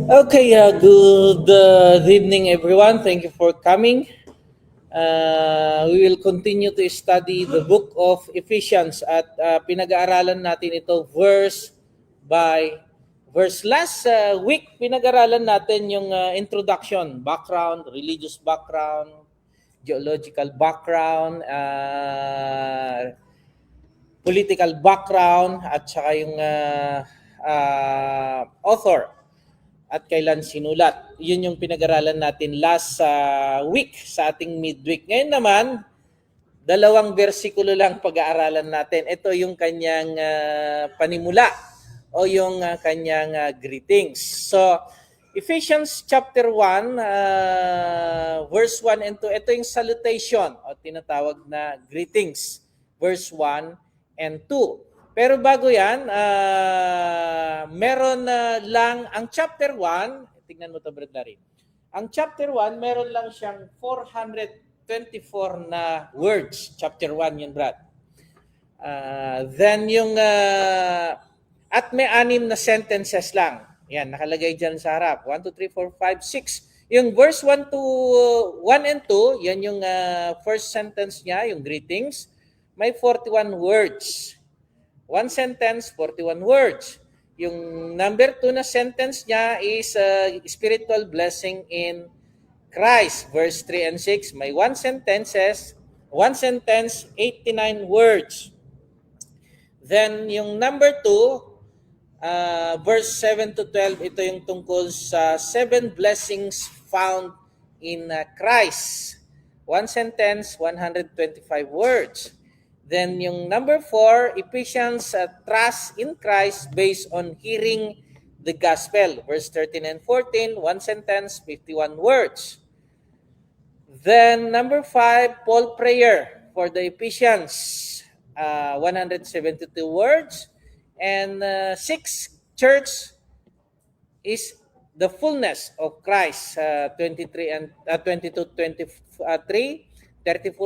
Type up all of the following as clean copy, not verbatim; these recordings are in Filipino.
Okay, good evening, everyone. Thank you for coming. We will continue to study the book of Ephesians at pinag-aaralan natin ito verse by verse. Last week, pinag-aaralan natin yung introduction, background, religious background, geological background, political background, at saka yung author at kailan sinulat. Yun yung pinag-aralan natin last week sa ating midweek. Ngayon naman, dalawang bersikulo lang pag-aaralan natin. Ito yung kanyang panimula o yung kanyang greetings. So, Ephesians chapter 1, verse 1 and 2, ito yung salutation o tinatawag na greetings. Verse 1 and 2. Pero bago yan, meron lang ang chapter 1, tingnan mo to Brad Larry. Ang chapter 1, meron lang siyang 424 na words. Chapter 1 yun, Brad. Then yung, at may 6 na sentences lang. Yan, nakalagay dyan sa harap. 1, 2, 3, 4, 5, 6. Yung verse 1 to 1 and 2, yan yung first sentence niya, yung greetings. May 41 words. One sentence, 41 words. Yung number 2 na sentence niya is spiritual blessing in Christ. Verse 3 and 6, may one sentence, 89 words. Then yung number 2, verse 7 to 12, ito yung tungkol sa 7 blessings found in Christ. One sentence, 125 words. Then yung number 4, Ephesians, trust in Christ based on hearing the gospel. Verse 13 and 14, one sentence, 51 words. Then number 5, Paul prayer for the Ephesians, 172 words. And 6, church is the fullness of Christ, 23 and 22, 23, 34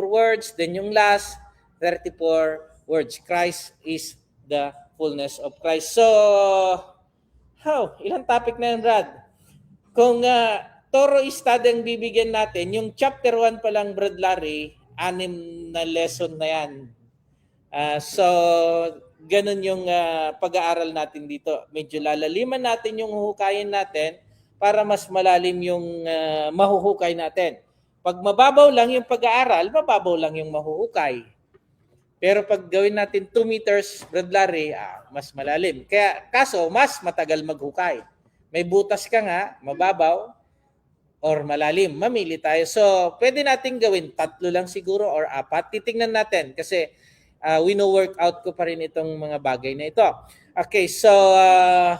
words. Then yung last, 34 words. Christ is the fullness of Christ. So, ilang topic na yun, Brad? Kung thorough study ang bibigyan natin, yung chapter 1 pa lang, Brad Larry, 6 na lesson na yan. So, ganun yung pag-aaral natin dito. Medyo lalaliman natin yung huhukayin natin para mas malalim yung mahuhukay natin. Pag mababaw lang yung pag-aaral, mababaw lang yung mahuhukay. Pero pag gawin natin 2 meters, Brad Larry, mas malalim. Kaya kaso, mas matagal maghukay. May butas ka nga, mababaw, or malalim. Mamili tayo. So, pwede natin gawin 3 lang siguro or 4. Titingnan natin kasi wino-workout ko pa rin itong mga bagay na ito. Okay, so,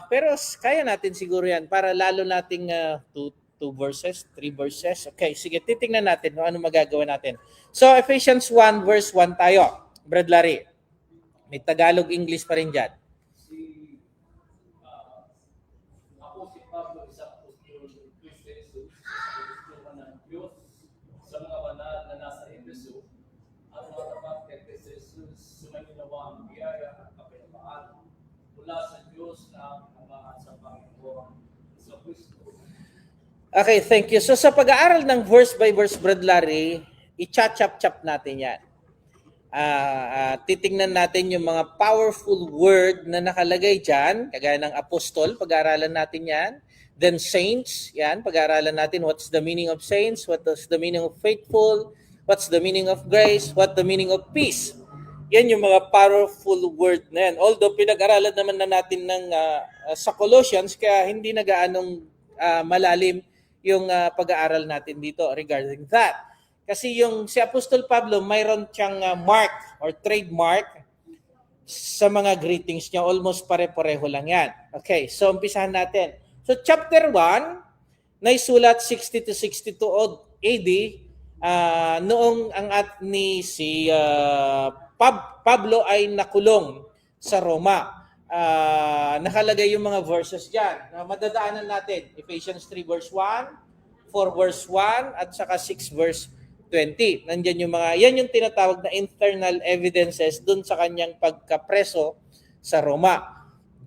pero kaya natin siguro yan para lalo nating 2 verses, 3 verses. Okay, sige, titingnan natin kung ano magagawa natin. So, Ephesians 1 verse 1 tayo. Brad Larry, may Tagalog-English pa rin dyan. Ako si Pablo, isang apostol ni Kristo Jesus, sa Kristo ng Diyos, sa mga banal na nasa Efeso, at mga tapat kay Kristo Jesus, sumaninawa ang biyaya at kapayapaan mula sa Diyos na ang sa Panginoon sa Kristo. Okay, thank you. So sa pag-aaral ng verse by verse, Brad Larry, i-chop-chop natin yan. Titingnan natin yung mga powerful word na nakalagay dyan, kagaya ng apostol, pag-aaralan natin yan. Then saints, yan, pag-aaralan natin what's the meaning of saints, what's the meaning of faithful, what's the meaning of grace, what's the meaning of peace. Yan yung mga powerful word na yan. Although pinag-aralan naman na natin ng, sa Colossians, kaya hindi na gaanong malalim yung pag-aaral natin dito regarding that. Kasi yung si Apostol Pablo, mayroon siyang mark or trademark sa mga greetings niya. Almost pare-pareho lang yan. Okay, so umpisahan natin. So chapter 1, naisulat 60 to 62 AD, noong ang ni si Pablo ay nakulong sa Roma. Nakalagay yung mga verses dyan. Madadaanan natin. Ephesians 3 verse 1, 4 verse 1, at saka 6 verse 20. Nandiyan yung mga, yan yung tinatawag na internal evidences dun sa kanyang pagkapreso sa Roma.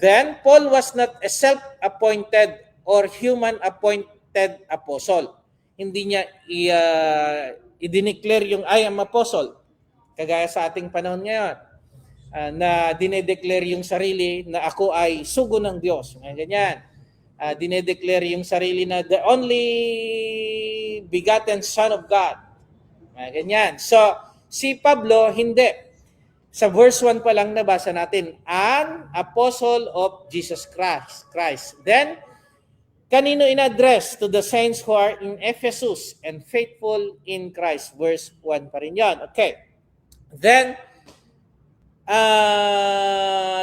Then, Paul was not a self-appointed or human appointed apostle. Hindi niya i-declare yung I am apostle. Kagaya sa ating panahon ngayon, na dinedeclare yung sarili na ako ay sugo ng Diyos. Mga ganyan. Dinedeclare yung sarili na the only begotten Son of God. Mga ganyan. So, si Pablo, hindi. Sa verse 1 pa lang nabasa natin, an apostle of Jesus Christ. Then, kanino in-address? To the saints who are in Ephesus and faithful in Christ. Verse 1 pa rin yan. Okay. Then,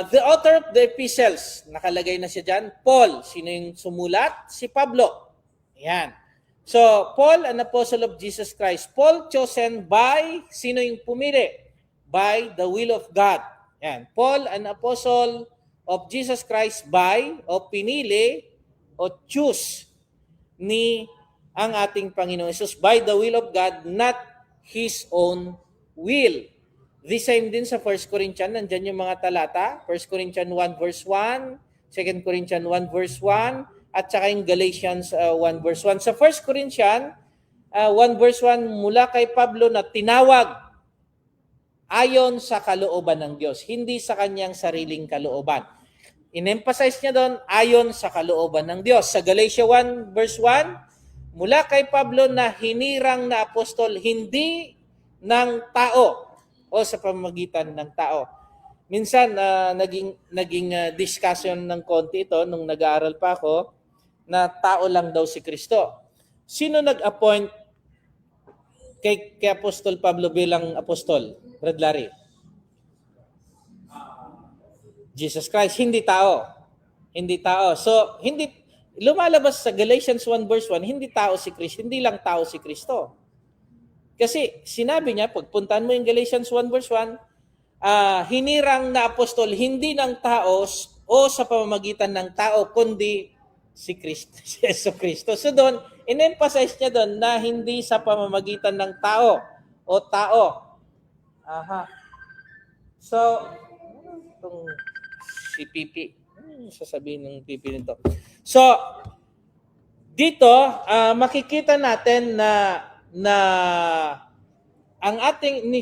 the author of the epistles, nakalagay na siya dyan, Paul. Sino yung sumulat? Si Pablo. Yan. So, Paul, an apostle of Jesus Christ. Paul chosen by, sino yung pumili? By the will of God. Yan. Paul, an apostle of Jesus Christ by, o pinili, o choose ni ang ating Panginoon Jesus by the will of God, not His own will. The same din sa 1 Corinthians, nandyan yung mga talata, 1 Corinthians 1 verse 1, 2 Corinthians 1 verse 1, at saka yung Galatians 1 verse 1. Sa 1 Corinthians 1 verse 1, mula kay Pablo na tinawag ayon sa kalooban ng Diyos, hindi sa kanyang sariling kalooban. In-emphasize niya doon, ayon sa kalooban ng Diyos. Sa Galatia 1 verse 1, mula kay Pablo na hinirang na apostol, hindi ng tao o sa pamamagitan ng tao. Minsan, naging discussion ng konti ito nung nag-aaral pa ako, na tao lang daw si Kristo. Sino nag-appoint kay Apostol Pablo bilang apostol? Brad Larry? Jesus Christ, hindi tao. Hindi tao. So, hindi lumalabas sa Galatians 1 verse 1, hindi tao si Kristo, hindi lang tao si Kristo. Kasi sinabi niya, pagpuntahan mo yung Galatians 1 verse 1, hinirang na apostol, hindi ng tao o sa pamamagitan ng tao, kundi si Kristo, si Yesu Kristo. So doon, in-emphasize niya doon na hindi sa pamamagitan ng tao o tao. Aha. So, itong si Pipi. Sasabihin ng Pipi nito. So, dito, makikita natin na ang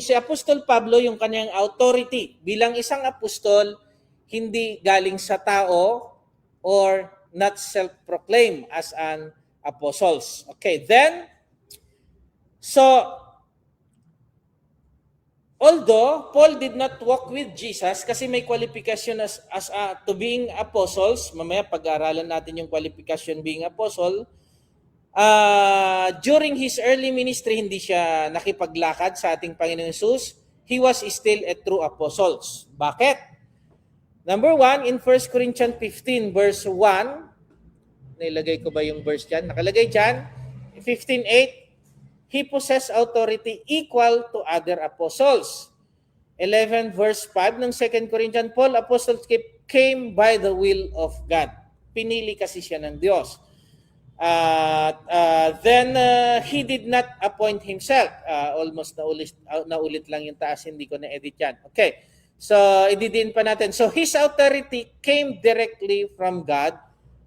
si Apostol Pablo, yung kanyang authority bilang isang apostol, hindi galing sa tao or not self-proclaimed as an apostles. Okay, then, so, although Paul did not walk with Jesus kasi may qualification as to being apostles, mamaya pag-aaralan natin yung qualification being apostle, during his early ministry, hindi siya nakipaglakad sa ating Panginoon Jesus. He was still a true apostle. Bakit? Number 1, in 1 Corinthians 15 verse 1, nilagay ko ba yung verse dyan? Nakalagay dyan, 15:8, he possessed authority equal to other apostles. 11 verse 5 ng 2 Corinthians, Paul, apostle, came by the will of God. Pinili kasi siya ng Diyos. Then he did not appoint himself. Almost naulit lang yung taas, hindi ko na-edit yan. Okay, so ididin pa natin. So his authority came directly from God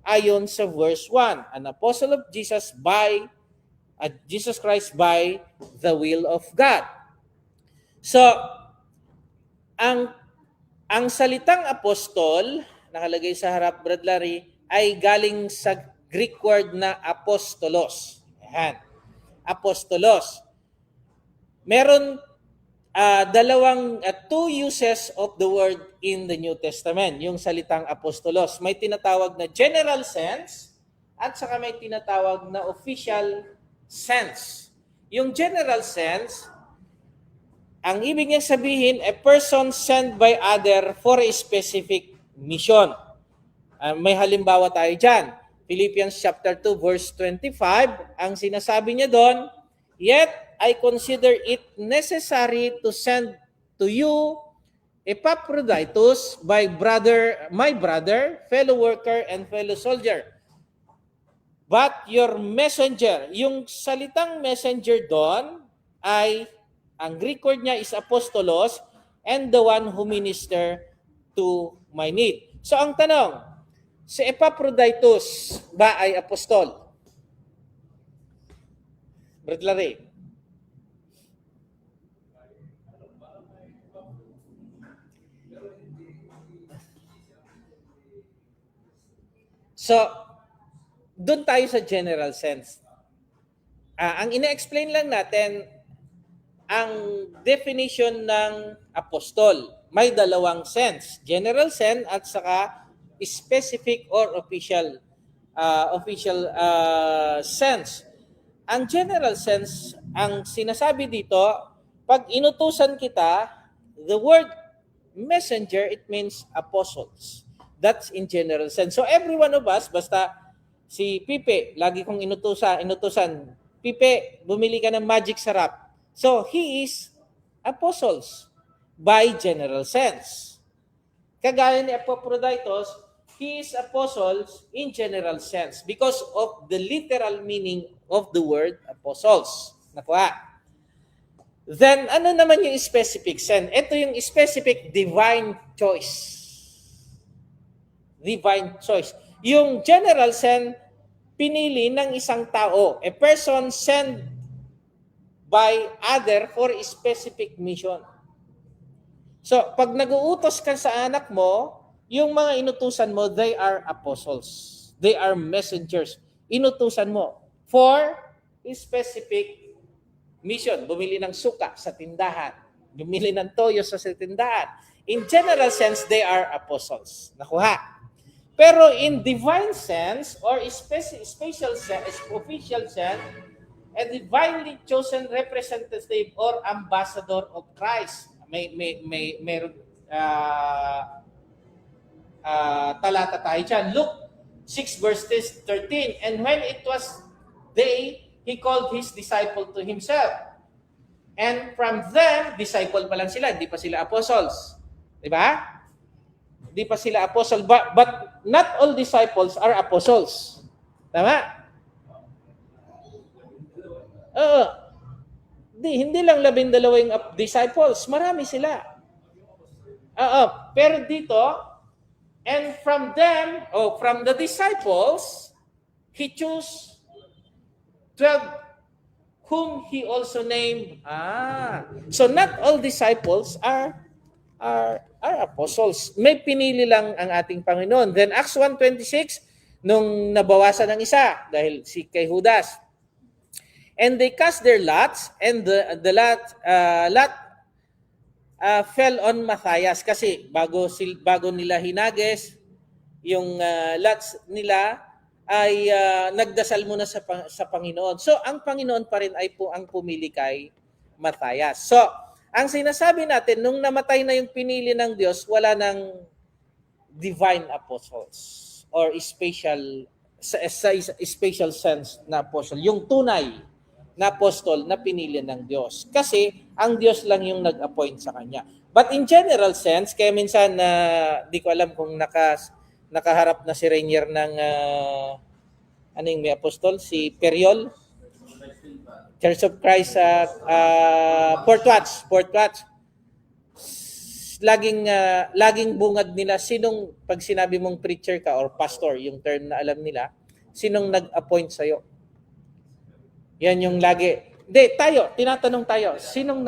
ayon sa verse 1. An apostle of Jesus Jesus Christ by the will of God. So, ang salitang apostol, nakalagay sa harap, Brad Larry, ay galing sa Greek word na apostolos. Ayan. Apostolos. Meron two uses of the word in the New Testament, yung salitang apostolos. May tinatawag na general sense at saka may tinatawag na official sense. Yung general sense, ang ibig niya sabihin, a person sent by other for a specific mission. May halimbawa tayo dyan. Philippians chapter 2 verse 25, ang sinasabi niya doon, yet I consider it necessary to send to you Epaphroditus, my brother, fellow worker, and fellow soldier. But your messenger, yung salitang messenger doon ay, ang Greek word niya is apostolos, and the one who minister to my need. So ang tanong, si Epaphroditus, ba ay apostol? Brad Larry. So, doon tayo sa general sense. Ang ina-explain lang natin, ang definition ng apostol. May dalawang sense. General sense at saka specific or official sense. Ang general sense, ang sinasabi dito, pag inutusan kita, the word messenger, it means apostles. That's in general sense. So every one of us, basta si Pipe, lagi kong inutusan, Pipe, bumili ka ng magic sarap. So he is apostles by general sense. Kagaya ni Epaphroditus, he is apostles in general sense because of the literal meaning of the word apostles. Nakuha. Then, ano naman yung specific sense? Ito yung specific divine choice. Divine choice. Yung general sense, pinili ng isang tao. A person sent by other for a specific mission. So, pag nag-uutos ka sa anak mo, yung mga inutusan mo, they are apostles. They are messengers. Inutusan mo for a specific mission. Bumili ng suka sa tindahan. Bumili ng toyo sa tindahan. In general sense, they are apostles. Nakuha. Pero in divine sense or special sense, official sense, a divinely chosen representative or ambassador of Christ. May talata tayo dyan. Luke 6 verse 13. And when it was day, he called his disciple to himself. And from them, disciple pa lang sila, hindi pa sila apostles. Diba? Hindi pa sila apostles. But not all disciples are apostles. Tama? Hindi lang 12 yung disciples. Marami sila. Pero dito, and from them, from the disciples, he chose 12 whom he also named. So not all disciples are apostles. May pinili lang ang ating Panginoon. Then Acts 1:26, nung nabawasan ng isa, dahil si kay Judas. And they cast their lots, and the lot fell on Matthias. Kasi bago nila hinagis, yung lots nila ay nagdasal muna sa Panginoon. So, ang Panginoon pa rin ay ang pumili kay Matthias. So, ang sinasabi natin, nung namatay na yung pinili ng Diyos, wala ng divine apostles or special sense na apostle. Yung tunay na apostol na pinili ng Diyos. Kasi ang Diyos lang yung nag-appoint sa kanya. But in general sense, kaya minsan di ko alam kung nakaharap na si Rainier ng may apostol? Si Periol? Church of Christ sa Port Watch. Laging bungad nila pag sinabi mong preacher ka or pastor, yung term na alam nila, sinong nag-appoint sa'yo? Yan yung lagi. Tinatanong tayo, sinong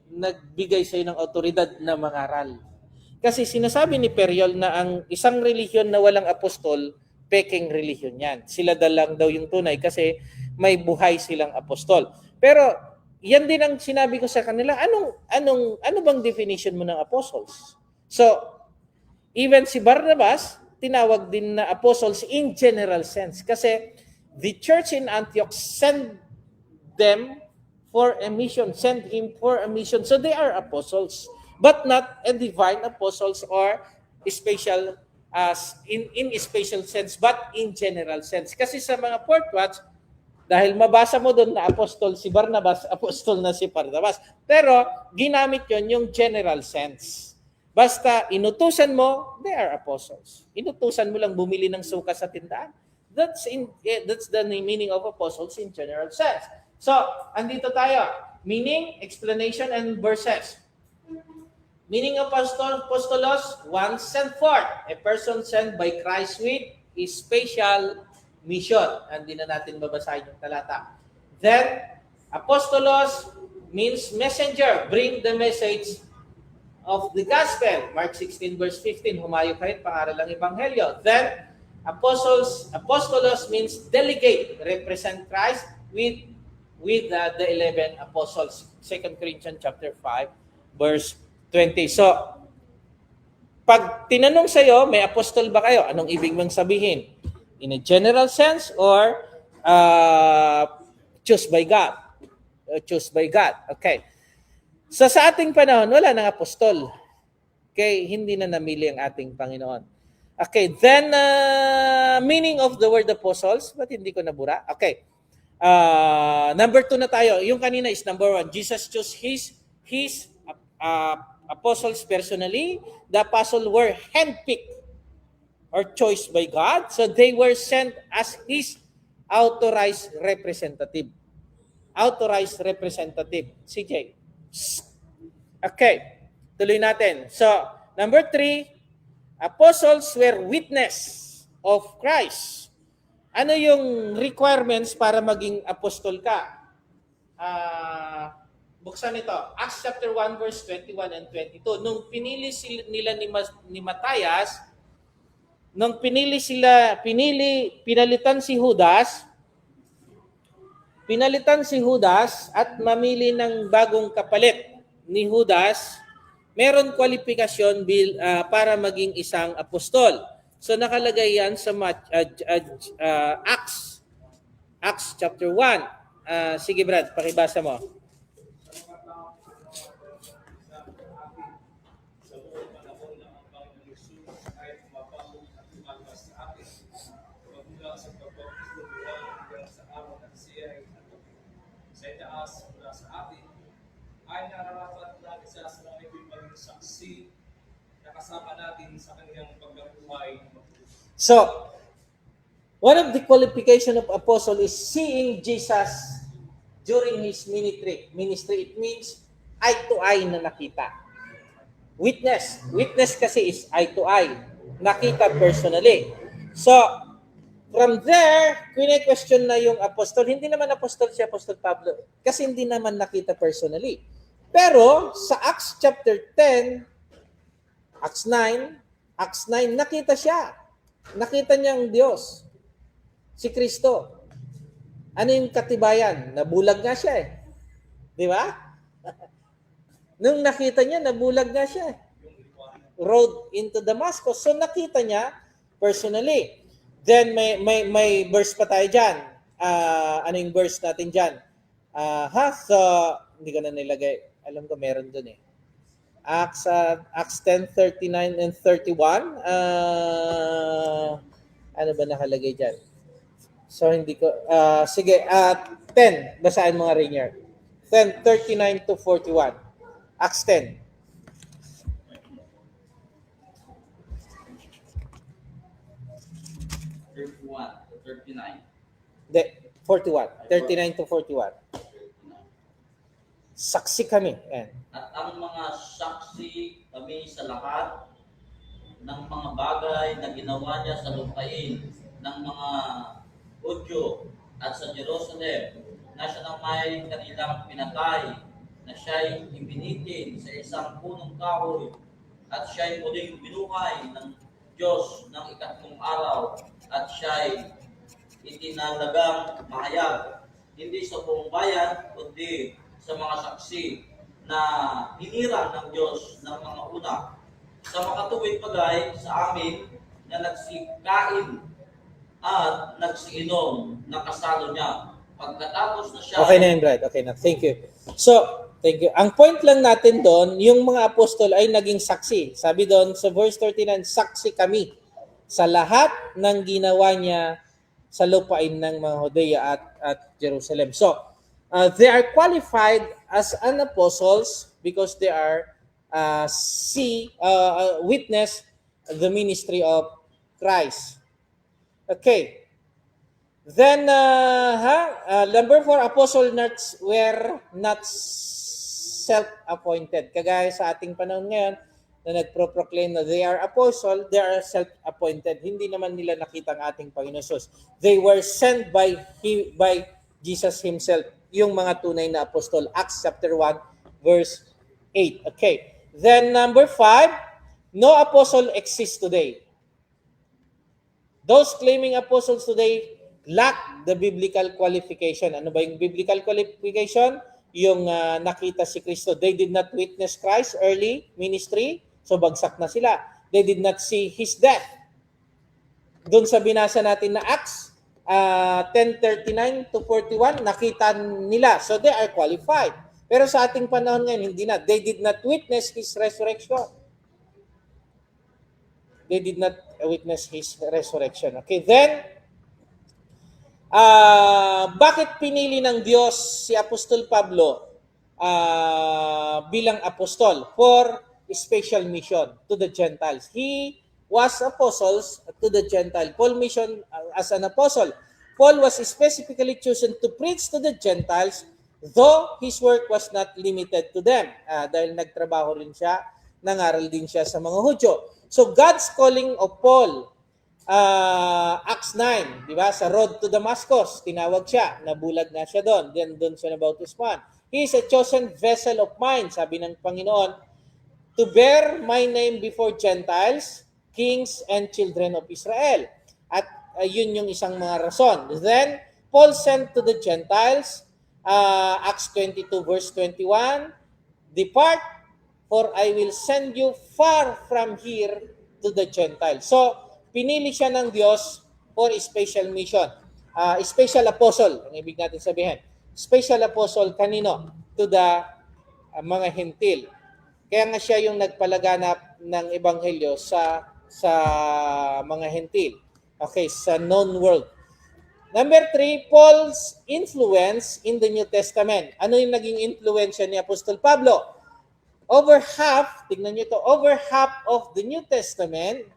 nagbigay sa'yo ng otoridad na mangaral? Kasi sinasabi ni Periol na ang isang relihiyon na walang apostol, peking relihiyon yan. Sila lang daw yung tunay kasi may buhay silang apostol. Pero yan din ang sinabi ko sa kanila, ano bang definition mo ng apostles? So, even si Barnabas, tinawag din na apostles in general sense. Kasi the church in Antioch sent him for a mission. So they are apostles, but not a divine apostles or special in special sense, but in general sense. Kasi sa mga Port Watch, dahil mabasa mo doon na apostol si Barnabas, apostol na si Barnabas. Pero ginamit yon yung general sense. Basta inutusan mo, they are apostles. Inutusan mo lang bumili ng suka sa tindahan. That's the meaning of apostles in general sense. So, andito tayo. Meaning, explanation, and verses. Meaning of apostolos, one sent forth. A person sent by Christ with special mission. Hindi na natin babasahin yung talata. Then, apostolos means messenger. Bring the message of the gospel. Mark 16 verse 15, humayo kayo, pangaral ng ebanghelyo. Then, apostolos means delegate, represent Christ with the 11 apostles. 2 Corinthians chapter 5 verse 20. So, pag tinanong sa'yo, may apostol ba kayo? Anong ibig mong sabihin? In a general sense or choose by God? Choose by God. Okay. So sa ating panahon, wala nang apostol. Okay, hindi na namili ang ating Panginoon. Okay, then meaning of the word apostles, ba't hindi ko nabura? Okay. Number 2 na tayo. Yung kanina is number 1. Jesus chose his apostles personally. The apostles were handpicked or choice by God. So they were sent as his authorized representative. Authorized representative. CJ. Okay. Tuloy natin. So, number 3, apostles were witness of Christ. Ano yung requirements para maging apostol ka? Buksan ito. Acts chapter 1 verse 21 and 22. Nung pinili nila ni Matthias, nung pinalitan si Judas at mamili ng bagong kapalit ni Judas, meron kwalifikasyon para maging isang apostol. So nakalagay yan sa Acts chapter 1. Sige Brad, pakibasa mo. Ay nararapat natin siya sa mga ibang saksi na kasama natin sa kanyang pagkabuhay. So, one of the qualification of apostle is seeing Jesus during his ministry. It means eye to eye na nakita. Witness kasi is eye to eye. Nakita personally. So, from there, question na yung apostol. Hindi naman apostol si Apostol Pablo kasi hindi naman nakita personally. Pero sa Acts chapter 10, Acts 9, nakita siya. Nakita niya ang Diyos. Si Kristo. Ano yung katibayan? Nabulag nga siya eh. Di ba? Nung nakita niya, nabulag nga siya eh. Road into Damascus. So nakita niya personally. Then may verse pa tayo dyan. Ano yung verse natin dyan? So, hindi ko na nilagay. Alam ko meron dun eh. Acts 10:39 and 31. Ano ba nakalagay dyan? So hindi ko, sige, 10. Basahin mo nga Rainier. 10:39 to 41. Acts 10. 31 to 39. Hindi, 41. 39 to 41. Saksi kami. Ayan. At ang mga saksi kami sa lahat ng mga bagay na ginawa niya sa lupain ng mga Hudyo at sa Jerusalem na siya na may kanilang pinatay, na siya'y ibinitin sa isang punong kahoy at siya'y muling binuhay ng Diyos ng ikatlong araw at siya'y itinalagang mahayag, hindi sa buong bayan, kundi sa mga saksi na hinirang ng Diyos ng mga una. Sa makatuwid bagay sa amin na nagsikain at nagsiinom ng kasalo niya. Pagkatapos na siya... Okay na yun, Brad. Okay na. Thank you. So, thank you. Ang point lang natin doon, yung mga apostol ay naging saksi. Sabi doon sa verse 39, saksi kami sa lahat ng ginawa niya sa lupain ng mga Judea at Jerusalem. So, they are qualified as an apostles because they are witness the ministry of Christ. Okay. Then, number 4, apostles were not self-appointed. Kagaya sa ating panahon ngayon, na nagpro-proclaim na they are apostle, they are self-appointed. Hindi naman nila nakita ang ating Panginoon Jesus. They were sent by Jesus Himself, yung mga tunay na apostol. Acts chapter 1, verse 8. Okay. Then number 5, no apostle exists today. Those claiming apostles today lack the biblical qualification. Ano ba yung biblical qualification? Yung nakita si Kristo. They did not witness Christ's early ministry, so bagsak na sila. They did not see His death. Doon sa binasa natin na Acts 10:39 to 41, nakita nila. So they are qualified. Pero sa ating panahon ngayon, hindi na. They did not witness His resurrection. They did not witness His resurrection. Okay, then, bakit pinili ng Diyos si Apostol Pablo bilang apostol? For special mission to the Gentiles. He was apostles to the Gentile. Paul mission as an apostle. Paul was specifically chosen to preach to the Gentiles, though his work was not limited to them. Dahil nagtrabaho rin siya, nangaral din siya sa mga Hudyo. So God's calling of Paul, Acts 9, di ba? Sa road to Damascus, tinawag siya, nabulag na siya doon. Then doon siya nabautisman. He is a chosen vessel of mine, sabi ng Panginoon, to bear my name before Gentiles, kings, and children of Israel. At yun yung isang mga rason. Then, Paul sent to the Gentiles, Acts 22 verse 21, depart, for I will send you far from here to the Gentiles. So, pinili siya ng Diyos for a special mission. Special apostle, ang ibig natin sabihin. Special apostle kanino? To the mga hentil. Kaya nga siya yung nagpalaganap ng ebanghelyo sa mga hentil. Okay, sa known world. Number 3, Paul's influence in the New Testament. Ano yung naging influensya ni Apostol Pablo? Over half, tignan nyo to, over half of the New Testament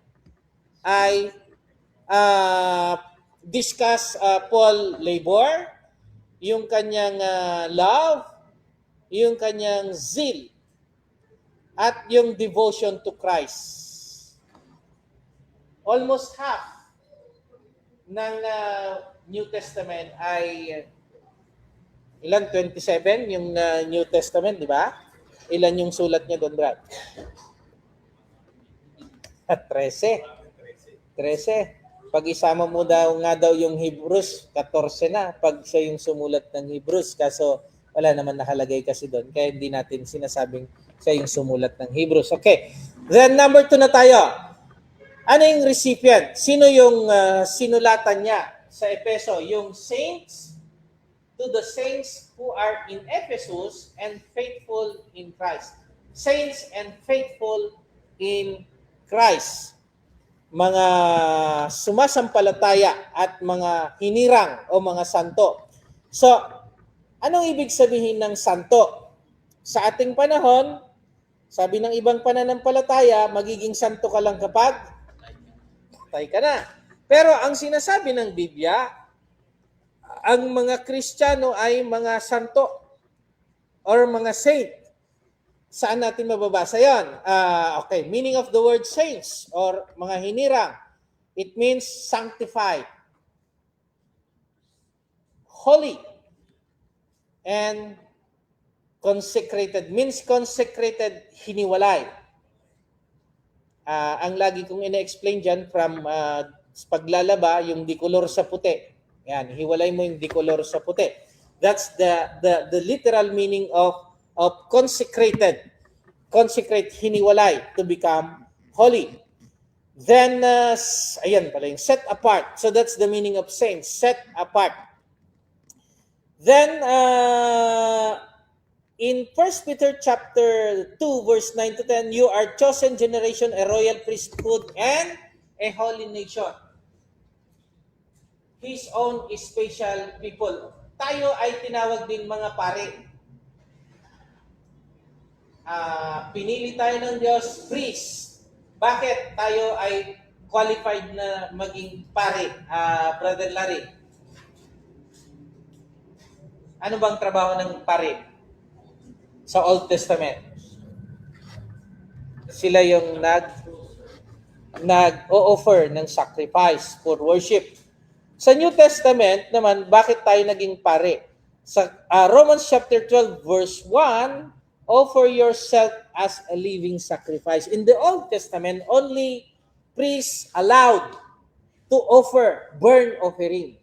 ay discuss Paul labor, yung kanyang love, yung kanyang zeal, at yung devotion to Christ. Almost half ng New Testament ay ilan? 27 yung New Testament, di ba? Ilan yung sulat niya doon, Brad? 13. Pag isama mo nga daw yung Hebrews, 14 na. Pag siya yung sumulat ng Hebrews, kaso wala naman nakalagay kasi doon. Kaya hindi natin sinasabing siya yung sumulat ng Hebrews. Okay. Then number 2 na tayo. Ano yung recipient? Sino yung sinulatan niya sa Efeso? Yung saints, to the saints who are in Ephesus and faithful in Christ. Saints and faithful in Christ. Mga sumasampalataya at mga hinirang o mga santo. So, anong ibig sabihin ng santo? Sa ating panahon, sabi ng ibang pananampalataya, magiging santo ka lang kapag patay ka na. Pero ang sinasabi ng Biblia, ang mga Kristiyano ay mga santo or mga saint. Saan natin mababasa yan? Okay, meaning of the word saints or mga hinirang. It means sanctified, holy, and consecrated. Means consecrated, hiniwalay. Ang lagi kong ina-explain dyan from paglalaba, yung dikolor sa puti. Yan, hiwalay mo yung dikolor sa puti. That's the literal meaning of consecrated. Consecrate, hiniwalay, to become holy. Then, ayan pala yung set apart. So that's the meaning of saints, set apart. Then, in 1 Peter chapter 2, verse 9 to 10, you are chosen generation, a royal priesthood, and a holy nation. His own special people. Tayo ay tinawag din mga pare. Pinili tayo ng Diyos, priest. Bakit tayo ay qualified na maging pare, Brother Larry? Ano bang trabaho ng pare sa Old Testament? Sila yung nag-o-offer ng sacrifice for worship. Sa New Testament naman, bakit tayo naging pare? Sa Romans chapter 12 verse 1, offer yourself as a living sacrifice. In the Old Testament, only priests allowed to offer burnt offering.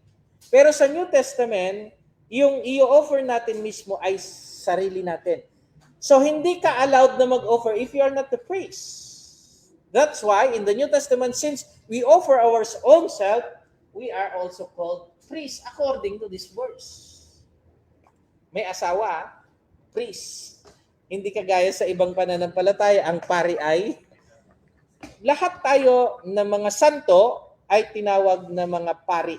Pero sa New Testament, yung i-offer natin mismo ay sarili natin. So hindi ka allowed na mag-offer if you are not the priest. That's why in the New Testament, since we offer our own self, we are also called priests according to this verse. May asawa, priest. Hindi kagaya sa ibang pananampalataya, ang pari ay lahat tayo na mga santo ay tinawag na mga pari.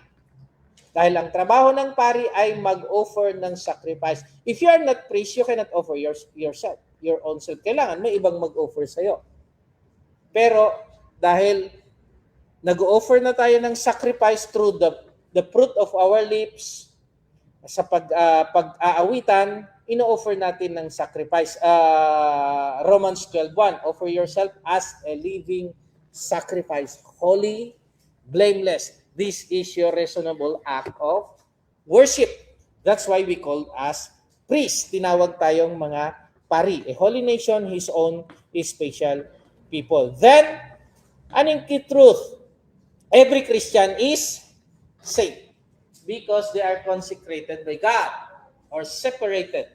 Dahil ang trabaho ng pari ay mag-offer ng sacrifice. If you are not priest, you cannot offer yourself, your own self. Kailangan may ibang mag-offer sa'yo. Pero dahil nag-offer na tayo ng sacrifice through the fruit of our lips, sa pag-aawitan, ino-offer natin ng sacrifice. Romans 12:1, offer yourself as a living sacrifice, holy, blameless. This is your reasonable act of worship. That's why we call us priests. Tinawag tayong mga pari. A holy nation, his own special people. Then, anong key truth? Every Christian is saved because they are consecrated by God or separated,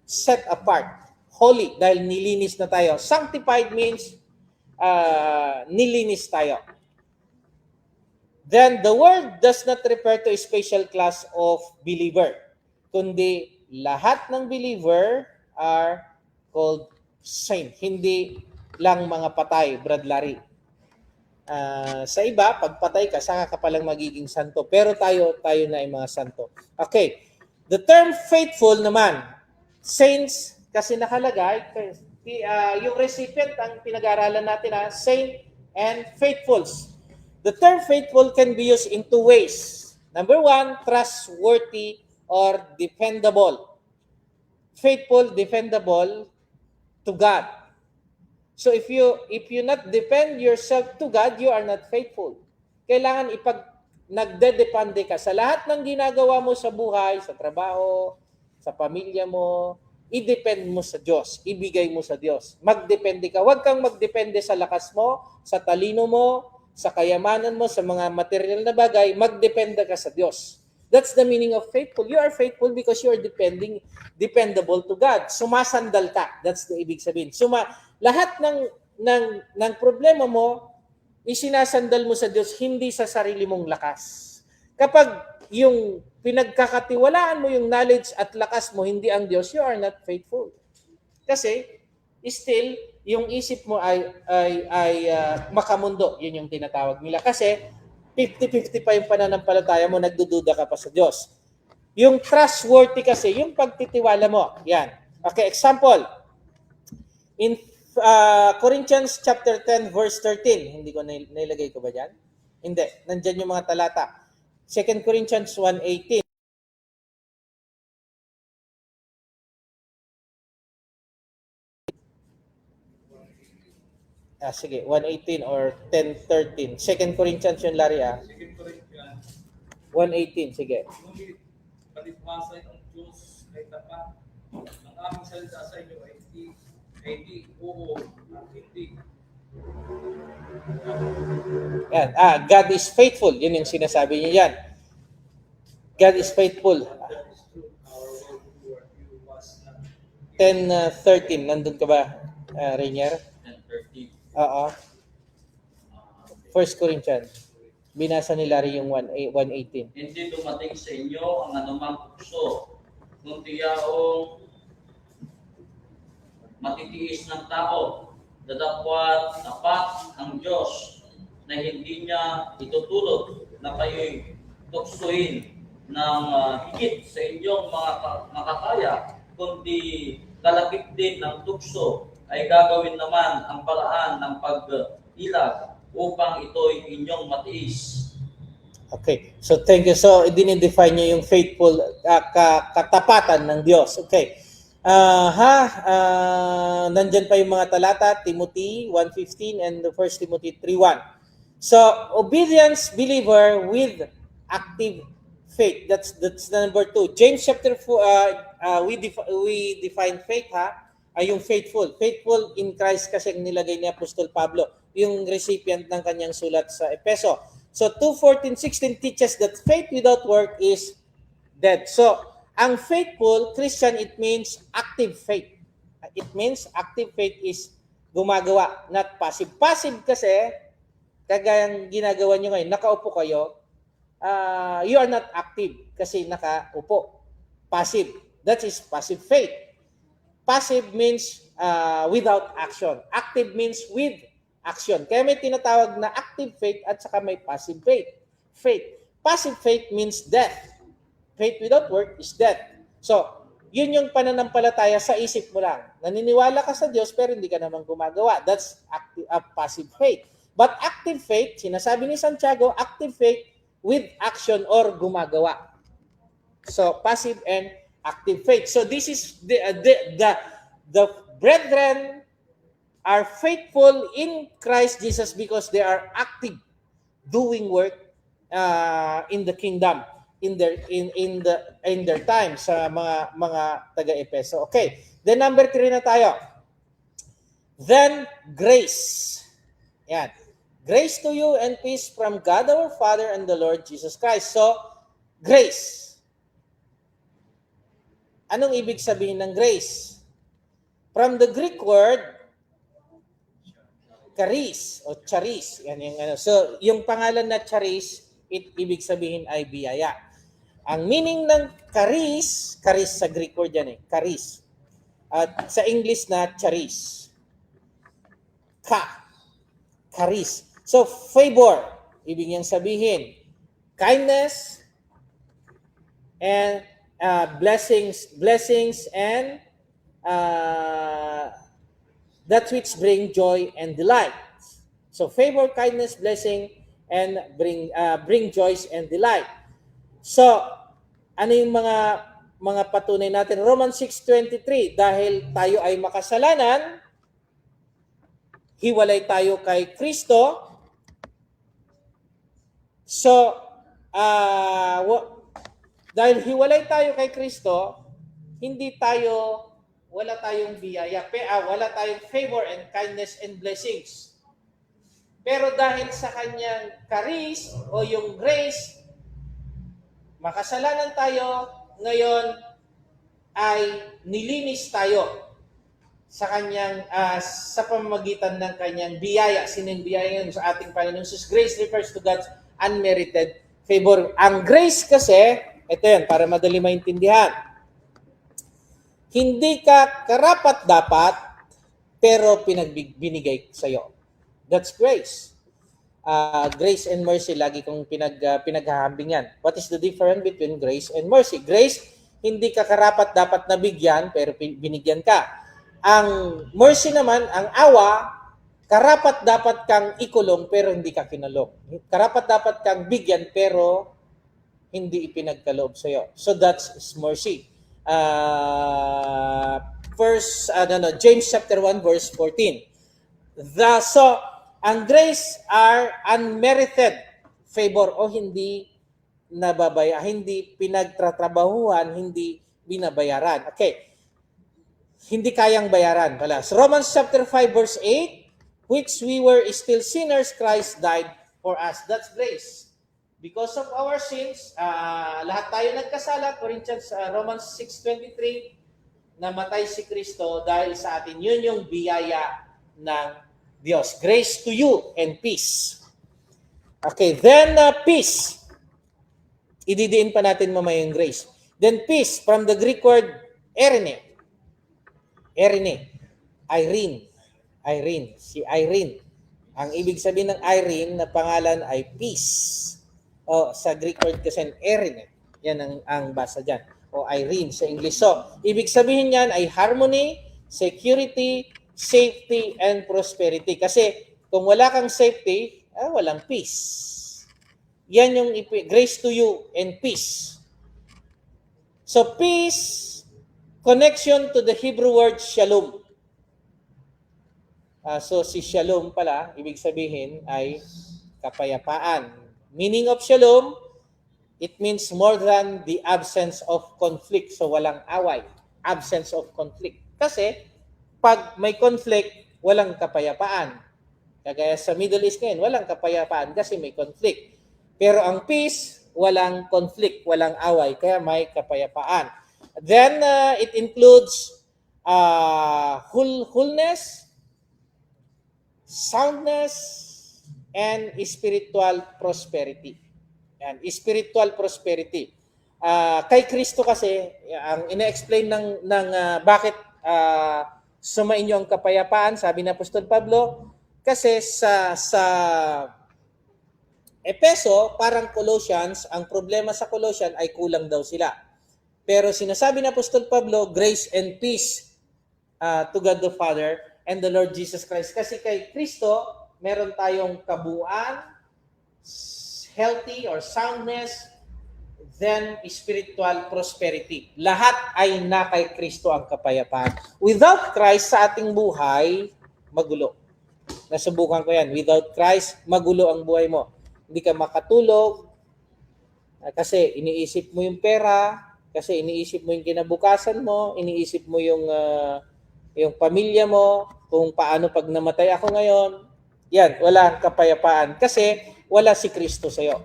set apart, holy dahil nilinis na tayo. Sanctified means nilinis tayo. Then the word does not refer to a special class of believer, kundi lahat ng believer are called saint. Hindi lang mga patay, Brad Larry. Sa iba, pag patay ka, saka ka palang magiging santo. Pero tayo na ay mga santo. Okay. The term faithful naman, saints, kasi nakalagay, yung recipient ang pinag-aaralan natin, saint and faithfuls. The term faithful can be used in two ways. Number one, trustworthy or dependable. Faithful, dependable to God. So if you not depend yourself to God, you are not faithful. Kailangan nagdedepende ka sa lahat ng ginagawa mo sa buhay, sa trabaho, sa pamilya mo, i-depend mo sa Diyos, ibigay mo sa Diyos. Magdepende ka. Huwag kang magdepende sa lakas mo, sa talino mo, sa kayamanan mo, sa mga material na bagay, magdepende ka sa Diyos. That's the meaning of faithful. You are faithful because you are dependable to God. Sumasandal ka. That's the ibig sabihin. Lahat ng problema mo, isinasandal mo sa Diyos, hindi sa sarili mong lakas. Kapag yung pinagkakatiwalaan mo yung knowledge at lakas mo, hindi ang Diyos, you are not faithful. Kasi, still, yung isip mo ay makamundo. Yun yung tinatawag nila. Kasi, 50-50 pa yung pananampalataya mo, nagdududa ka pa sa Diyos. Yung trustworthy kasi, yung pagtitiwala mo. Yan. Okay, example. In Corinthians chapter 10 verse 13. Hindi ko nailagay ko ba dyan? Hindi. Nandyan yung mga talata. 2 Corinthians 1:18. Sige, 1:18 or 10:13. 2 Corinthians yun, Larry, 2 Corinthians. 1:18, sige. Ngunit palibhasan ang Diyos ay tapat. Ang aming salita sa inyo ay hindi, oo, at hindi. Yan. God is faithful. Yun yung sinasabi niya yan. God is faithful. That is true. Our Lord, you was not. 10:13. Nandun ka ba, Rainier? 10:13. Oo. 1 Corinthians. Binasa ni Larry yung 1:18. Hindi dumating sa inyo ang anumang tukso, kundi yaong matitiis ng tao, datapwat tapat ang Diyos na hindi niya itutulot na kayo'y tuksuhin ng higit sa inyong mga makakaya, kundi kalapit din ng tukso ay gagawin naman ang paraan ng pag-ilag upang ito'y inyong matiis. Okay. So, thank you. So, dinidefine niyo yung faithful, katapatan ng Diyos. Okay. Nandyan pa yung mga talata, Timothy 1:15 and 1 Timothy 3:1. So, obedience believer with active faith. That's number 2. James chapter 4, we define faith ay yung faithful. Faithful in Christ kasi ang nilagay ni Apostol Pablo, yung recipient ng kanyang sulat sa Epeso. So 2:14-16 teaches that faith without work is dead. So, ang faithful Christian, it means active faith. It means active faith is gumagawa, not passive. Passive kasi, kagayang ginagawa nyo ngayon, nakaupo kayo, you are not active kasi nakaupo. Passive. That is passive faith. Passive means without action. Active means with action. Kaya may tinatawag na active faith at saka may passive faith. Passive faith means death. Faith without work is death. So, yun yung pananampalataya sa isip mo lang. Naniniwala ka sa Diyos pero hindi ka naman gumagawa. That's passive faith. But active faith, sinasabi ni Santiago, active faith with action or gumagawa. So, passive and active faith. So, this is the brethren are faithful in Christ Jesus because they are active doing work in the kingdom in their time sa mga taga-Epeso. Okay. Then number 3 na tayo. Then grace. Yan. Grace to you and peace from God our Father and the Lord Jesus Christ. So, grace. Anong ibig sabihin ng grace? From the Greek word charis o charis. Yan yung ano. So, yung pangalan na charis, ibig sabihin ay biyaya. Ang meaning ng charis sa Greek word yan charis. At sa English na charis. Charis. So, favor, ibig niyang sabihin, kindness and blessings and that which bring joy and delight. So, favor, kindness, blessing, and bring joys and delight. So, ano yung mga patunay natin? Romans 6:23, dahil tayo ay makasalanan, hiwalay tayo kay Kristo. So, dahil hiwalay tayo kay Kristo, wala tayong biyaya, wala tayong favor and kindness and blessings. Pero dahil sa kanyang charis o yung grace, makasalanan tayo, ngayon ay nilinis tayo sa kanyang sa pamamagitan ng kanyang biyaya. Sinong biyaya yun sa ating Panginoon Jesus? Grace refers to God's unmerited favor. Ang grace kasi, ito yan, para madali maintindihan. Hindi ka karapat-dapat, pero binigay sa'yo. That's grace. Grace and mercy, lagi kong pinaghahambingan. What is the difference between grace and mercy? Grace, hindi ka karapat-dapat na bigyan, pero binigyan ka. Ang mercy naman, ang awa, karapat-dapat kang ikulong, pero hindi ka kinulong. Karapat-dapat kang bigyan, pero hindi ipinagkaloob sa'yo. So that's mercy. James chapter 1 verse 14. Ang grace are unmerited favor o hindi hindi pinagtatrabahuhan, hindi binabayaran. Okay. Hindi kayang bayaran pala. So Romans chapter 5 verse 8, which we were still sinners, Christ died for us. That's grace. Because of our sins, lahat tayo nagkasala. Romans 6:23, namatay si Kristo dahil sa atin. Yun yung biyaya ng Diyos. Grace to you and peace. Okay, then peace. Ididiin pa natin mamaya yung grace. Then peace, from the Greek word Irene. Si Irene. Ang ibig sabihin ng Irene na pangalan ay peace. O sa Greek word kasi Irene. Yan ang basa dyan. O Irene sa English. So, ibig sabihin yan ay harmony, security, safety, and prosperity. Kasi kung wala kang safety, walang peace. Yan yung grace to you and peace. So peace connection to the Hebrew word shalom. So si shalom pala, ibig sabihin ay kapayapaan. Meaning of shalom, it means more than the absence of conflict. So walang away, absence of conflict. Kasi pag may conflict, walang kapayapaan. Kagaya sa Middle East ngayon, walang kapayapaan kasi may conflict. Pero ang peace, walang conflict, walang away, kaya may kapayapaan. Then it includes wholeness, soundness, and spiritual prosperity. Yan, spiritual prosperity. Kay Kristo kasi, ang ina-explain ng bakit sumainyo ang kapayapaan, sabi ni Apostol Pablo, kasi sa Epeso, parang Colossians, ang problema sa Colossians ay kulang daw sila. Pero sinasabi ni Apostol Pablo, grace and peace to God the Father and the Lord Jesus Christ. Kasi kay Kristo, meron tayong kabuuan, healthy or soundness, then spiritual prosperity. Lahat ay na kay Kristo ang kapayapaan. Without Christ sa ating buhay, magulo. Nasubukan ko yan. Without Christ, magulo ang buhay mo. Hindi ka makatulog kasi iniisip mo yung pera, kasi iniisip mo yung kinabukasan mo, iniisip mo yung pamilya mo, kung paano pag namatay ako ngayon. Yan, wala kang kapayapaan kasi wala si Kristo sa'yo.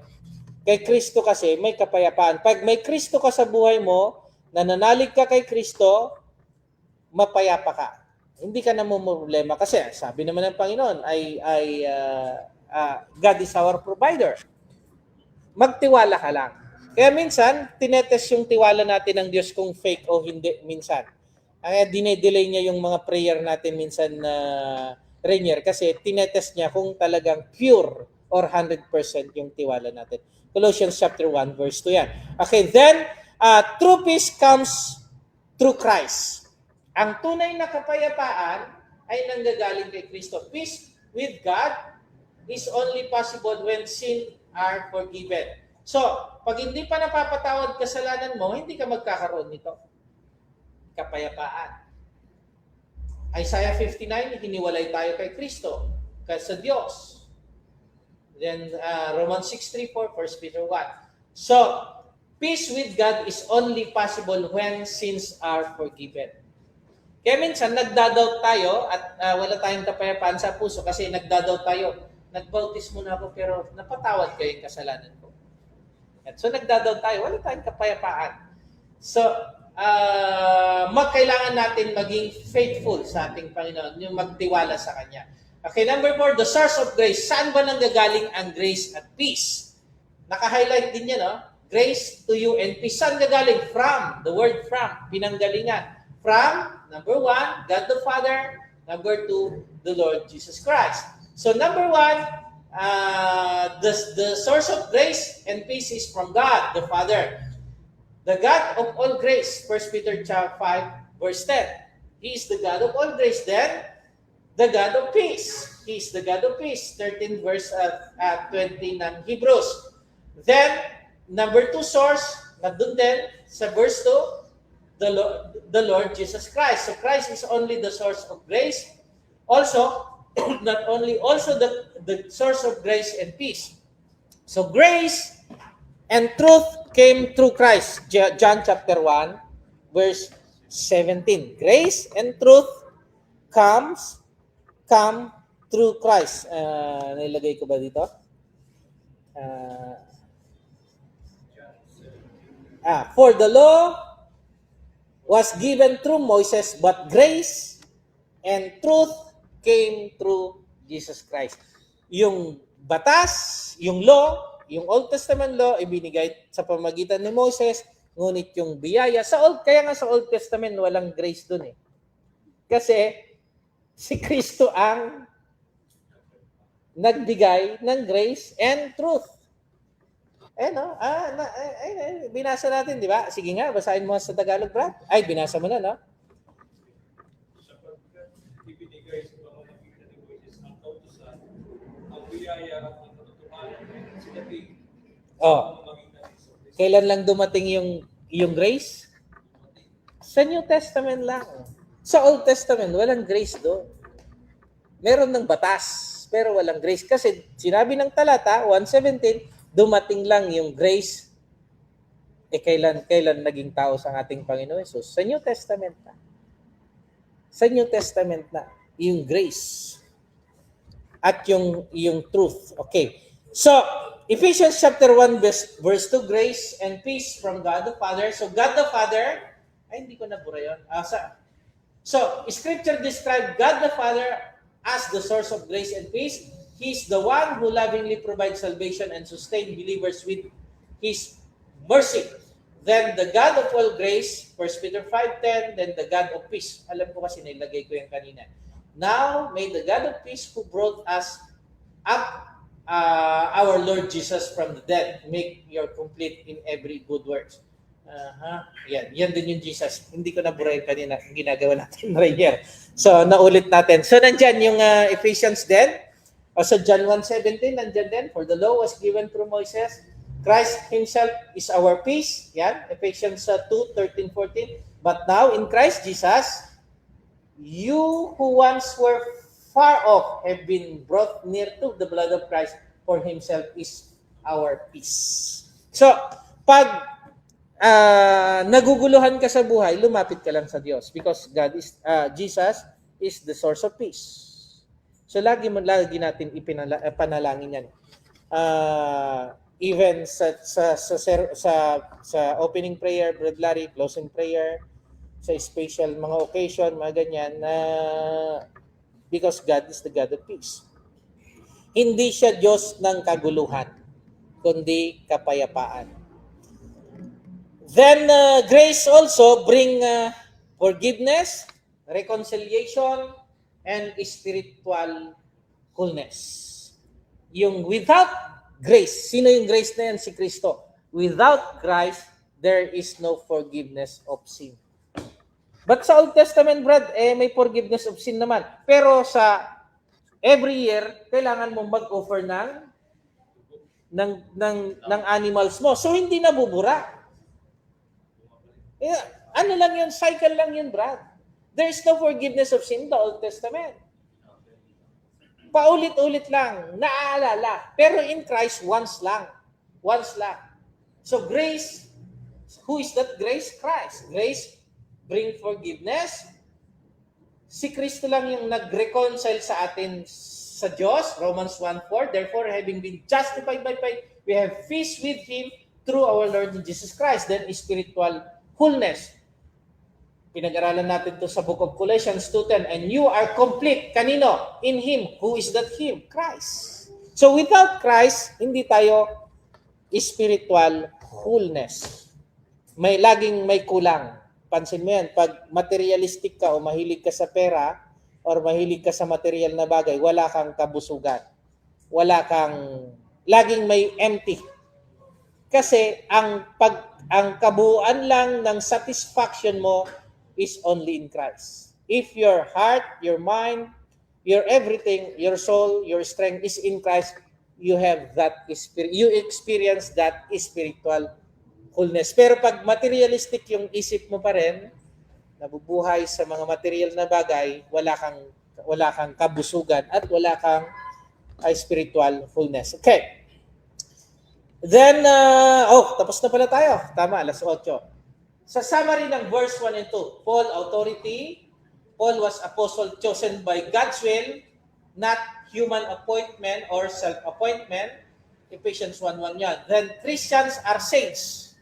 Kay Kristo kasi may kapayapaan. Pag may Kristo ka sa buhay mo, nananalig ka kay Kristo, mapayapa ka. Hindi ka na problema kasi sabi naman ng Panginoon God is our provider. Magtiwala ka lang. Kaya minsan, tinetest yung tiwala natin ng Diyos kung fake o hindi minsan. Kaya dinedelay niya yung mga prayer natin minsan na Rainier kasi tinetest niya kung talagang pure or 100% yung tiwala natin. Colossians chapter 1 verse 2 yan. Okay, then true peace comes through Christ. Ang tunay na kapayapaan ay nanggagaling kay Kristo. Peace with God is only possible when sin are forgiven. So, pag hindi pa napapatawad kasalanan mo, hindi ka magkakaroon nito. Kapayapaan. Isaiah 59, hiniwalay tayo kay Kristo, sa Diyos. Then, Romans 6:3-4, 1 Peter 1. So, peace with God is only possible when sins are forgiven. Kaya minsan, nagdadoubt tayo at wala tayong kapayapaan sa puso kasi nagdadoubt tayo. Nagbautismo na ako pero napatawad ko yung kasalanan ko. So nagdadoubt tayo, wala tayong kapayapaan. So, kailangan natin maging faithful sa ating Panginoon, yung magtiwala sa Kanya. Okay, number 4, the source of grace. Saan ba nanggagaling ang grace at peace? Naka-highlight din yan, no? Grace to you and peace. Saan gagaling? From, the word from, pinanggalingan. From, number 1, God the Father. Number 2, the Lord Jesus Christ. So number 1, the source of grace and peace is from God, the Father. The God of all grace, 1 Peter 5, verse 10. He is the God of all grace. Then, the God of peace. He is the God of peace, 13 verse 20 ng Hebrews. Then, number 2 source, nandun din sa verse 2, the Lord Jesus Christ. So Christ is only the source of grace. Also, not only also the source of grace and peace. So grace and truth came through Christ. John chapter 1 verse 17. Grace and truth come through Christ. Nilagay ko ba dito? For the law was given through Moses, but grace and truth came through Jesus Christ. Yung batas, yung law, yung Old Testament law, ibinigay sa pamagitan ni Moses, ngunit yung biyaya, kaya nga sa Old Testament, walang grace dun eh. Kasi, si Kristo ang nagbigay ng grace and truth. Binasa natin, di ba? Sige nga, basahin mo sa Tagalog, Brad. Ay, binasa mo na, no? Ibinigay sa pamamagitan ni Moses ang kautusan, ang biyaya at ang katotohanan ay sinabi sa pamamagitan ni Kristo. Kailan lang dumating yung grace? Sa New Testament lang. Sa Old Testament, walang grace doon. Meron ng batas, pero walang grace. Kasi sinabi ng talata, 1:17, dumating lang yung grace. Kailan naging tao sa ating Panginoon Jesus? Sa New Testament na. Sa New Testament na, yung grace. At yung truth. Okay. So, Ephesians chapter 1 verse 2, grace and peace from God the Father. So, God the Father, ay hindi ko nabura yun. So, Scripture describes God the Father as the source of grace and peace. He's the one who lovingly provides salvation and sustains believers with His mercy. Then the God of all grace, 1 Peter 5:10, then the God of peace. Alam ko kasi nilagay ko yan kanina. Now, may the God of peace who brought us up our Lord Jesus from the dead, make your complete in every good works. Yan din yung Jesus. Hindi ko naburahin kanina. Ginagawa natin right here. So, naulit natin. So, nandyan yung Ephesians din. So, John 1:17, nandyan din. For the law was given through Moses. Christ Himself is our peace. Yan. Ephesians 2:13-14. But now, in Christ Jesus, you who once were far off have been brought near to the blood of Christ, for Himself is our peace. So, pag naguguluhan ka sa buhay, lumapit ka lang sa Diyos because Jesus is the source of peace. So, lagi natin ipanalangin yan. Even sa opening prayer, Brother Larry, closing prayer, sa special mga occasion, mga ganyan, because God is the God of peace. Hindi siya Diyos ng kaguluhan, kundi kapayapaan. Then, grace also bring forgiveness, reconciliation, and spiritual wholeness. Yung without grace, sino yung grace na yan? Si Kristo. Without Christ, there is no forgiveness of sin. But sa Old Testament, Brad, may forgiveness of sin naman. Pero sa every year, kailangan mong mag-offer ng animals mo. So, hindi nabubura. Ano lang yun? Cycle lang yun, Brad. There is no forgiveness of sin in the Old Testament. Paulit-ulit lang, naaalala. Pero in Christ, once lang. Once lang. So, grace, who is that grace? Christ. Grace bring forgiveness. Si Kristo lang yung nag-reconcile sa atin sa Diyos, Romans 1:4. Therefore, having been justified by faith, we have peace with Him through our Lord Jesus Christ. Then, spiritual wholeness. Pinag-aralan natin to sa book of Colossians 2:10. And you are complete. Kanino? In Him. Who is that Him? Christ. So, without Christ, hindi tayo spiritual wholeness. Laging may kulang. Pansin mo yan, pag materialistic ka o mahilig ka sa pera or mahilig ka sa material na bagay, wala kang kabusugan. Laging may empty. Kasi ang kabuuan lang ng satisfaction mo is only in Christ. If your heart, your mind, your everything, your soul, your strength is in Christ, you have that spirit, you experience that spiritual wholeness. Pero pag materialistic yung isip mo pa rin, nabubuhay sa mga material na bagay, wala kang kabusugan at wala kang spiritual wholeness. Okay. Then, tapos na pala tayo. Tama, 8:00. Sa summary ng verse 1 and 2, Paul, authority. Paul was apostle chosen by God's will, not human appointment or self-appointment. Ephesians 1:1 yan. Then, Christians are saints.